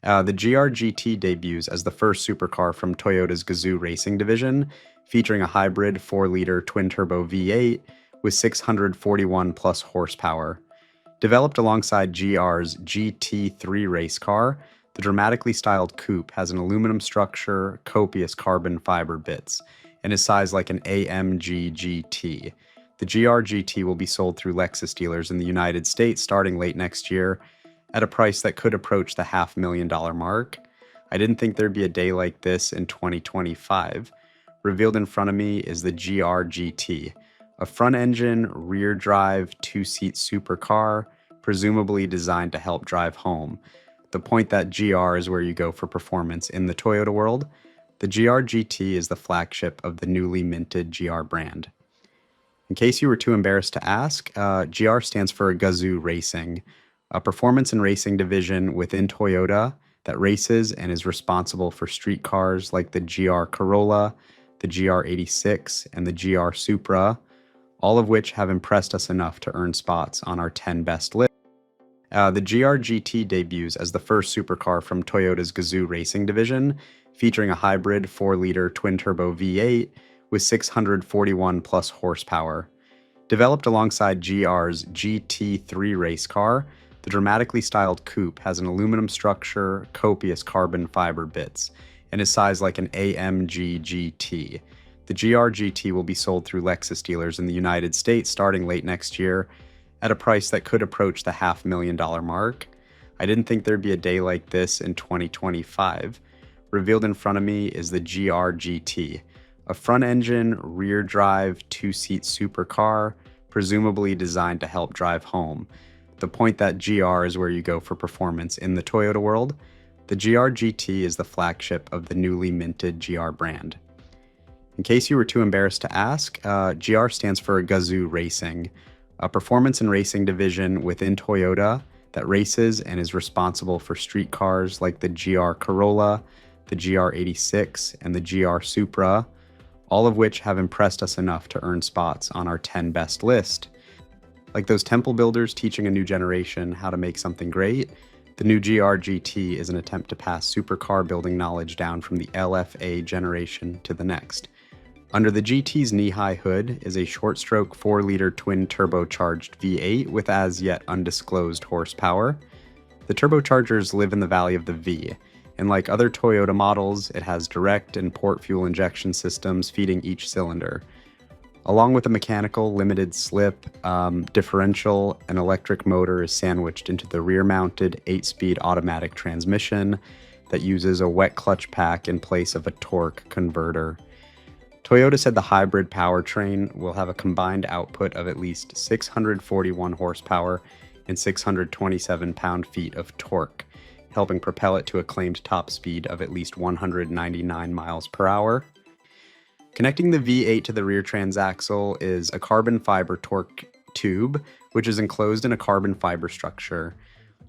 The GR-GT debuts as the first supercar from Toyota's Gazoo Racing division, featuring a hybrid 4-liter twin-turbo V8 with 641 plus horsepower. Developed alongside GR's GT3 race car, the dramatically styled coupe has an aluminum structure, copious carbon fiber bits, and is sized like an AMG GT. The GR-GT will be sold through Lexus dealers in the United States starting late next year at a price that could approach the $500,000 mark. I didn't think there'd be a day like this in 2025. Revealed in front of me is the GR-GT, a front-engine, rear-drive, two-seat supercar, presumably designed to help drive home. The point that GR is where you go for performance in the Toyota world. The GR-GT is the flagship of the newly minted GR brand. In case you were too embarrassed to ask, GR stands for Gazoo Racing, a performance and racing division within Toyota that races and is responsible for street cars like the GR Corolla, the GR86, and the GR Supra, all of which have impressed us enough to earn spots on our 10 best list. The GR-GT debuts as the first supercar from Toyota's Gazoo Racing division, featuring a hybrid 4-liter twin-turbo V8 with 641 plus horsepower. Developed alongside GR's GT3 race car, the dramatically styled coupe has an aluminum structure, copious carbon fiber bits, and is sized like an AMG GT. The GR-GT will be sold through Lexus dealers in the United States starting late next year at a price that could approach the $500,000 mark. I didn't think there'd be a day like this in 2025. Revealed in front of me is the GR-GT, a front-engine, rear-drive, two-seat supercar, presumably designed to help drive home. The point that GR is where you go for performance in the Toyota world. The GR-GT is the flagship of the newly minted GR brand. In case you were too embarrassed to ask, GR stands for Gazoo Racing, a performance and racing division within Toyota that races and is responsible for street cars like the GR Corolla, the GR86, and the GR Supra, all of which have impressed us enough to earn spots on our 10 best list. Like those temple builders teaching a new generation how to make something great, the new GR-GT is an attempt to pass supercar building knowledge down from the LFA generation to the next. Under the GT's knee-high hood is a short-stroke 4-liter twin-turbocharged V8 with as yet undisclosed horsepower. The turbochargers live in the valley of the V, and like other Toyota models, it has direct and port fuel injection systems feeding each cylinder. Along with a mechanical limited slip differential, an electric motor is sandwiched into the rear-mounted 8-speed automatic transmission that uses a wet clutch pack in place of a torque converter. Toyota said the hybrid powertrain will have a combined output of at least 641 horsepower and 627 pound-feet of torque, helping propel it to a claimed top speed of at least 199 miles per hour. Connecting the V8 to the rear transaxle is a carbon fiber torque tube, which is enclosed in a carbon fiber structure.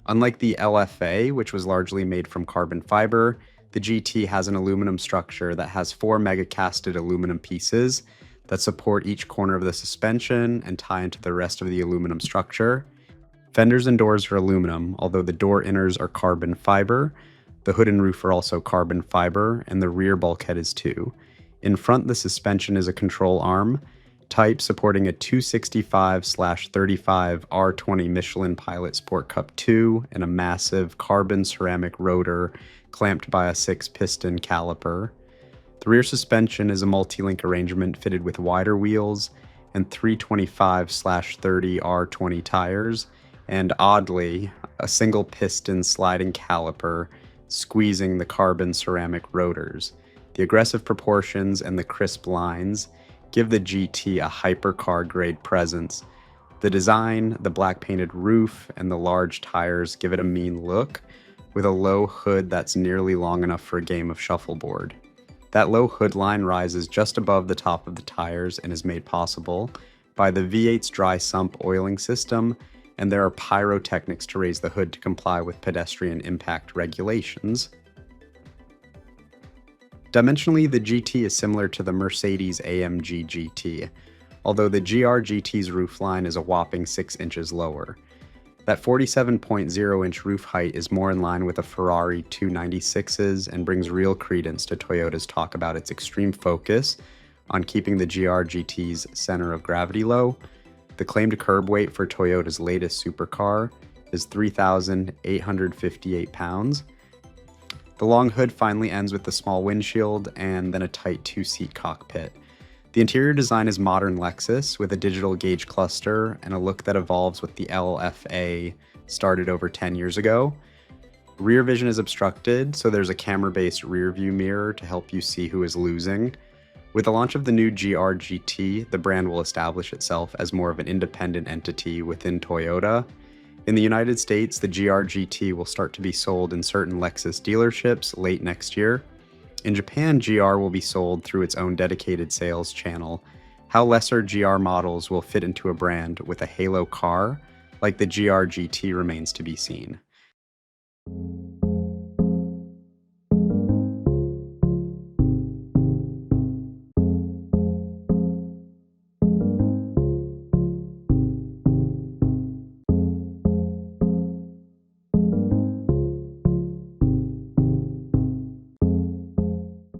Unlike the LFA, which was largely made from carbon fiber, the GT has an aluminum structure that has 4 mega-casted aluminum pieces that support each corner of the suspension and tie into the rest of the aluminum structure. Fenders and doors are aluminum, although the door inners are carbon fiber. The hood and roof are also carbon fiber, and the rear bulkhead is too. In front, the suspension is a control arm type supporting a 265/35 R20 Michelin Pilot Sport Cup 2 and a massive carbon ceramic rotor clamped by a 6-piston caliper. The rear suspension is a multi-link arrangement fitted with wider wheels and 325/30 R20 tires, and oddly, a single piston sliding caliper squeezing the carbon ceramic rotors. The aggressive proportions and the crisp lines give the GT a hypercar grade presence. The design, the black painted roof, and the large tires give it a mean look, with a low hood that's nearly long enough for a game of shuffleboard. That low hood line rises just above the top of the tires and is made possible by the V8's dry sump oiling system, and there are pyrotechnics to raise the hood to comply with pedestrian impact regulations. Dimensionally, the GT is similar to the Mercedes AMG GT, although the GR-GT's roofline is a whopping 6 inches lower. That 47.0-inch roof height is more in line with a Ferrari 296's and brings real credence to Toyota's talk about its extreme focus on keeping the GR-GT's center of gravity low. The claimed curb weight for Toyota's latest supercar is 3,858 pounds. The long hood finally ends with the small windshield and then a tight two-seat cockpit. The interior design is modern Lexus with a digital gauge cluster and a look that evolves with the LFA started over 10 years ago. Rear vision is obstructed, so there's a camera-based rear view mirror to help you see who is losing. With the launch of the new GR-GT, the brand will establish itself as more of an independent entity within Toyota. In the United States, the GR-GT will start to be sold in certain Lexus dealerships late next year. In Japan, GR will be sold through its own dedicated sales channel. How lesser GR models will fit into a brand with a halo car like the GR-GT remains to be seen.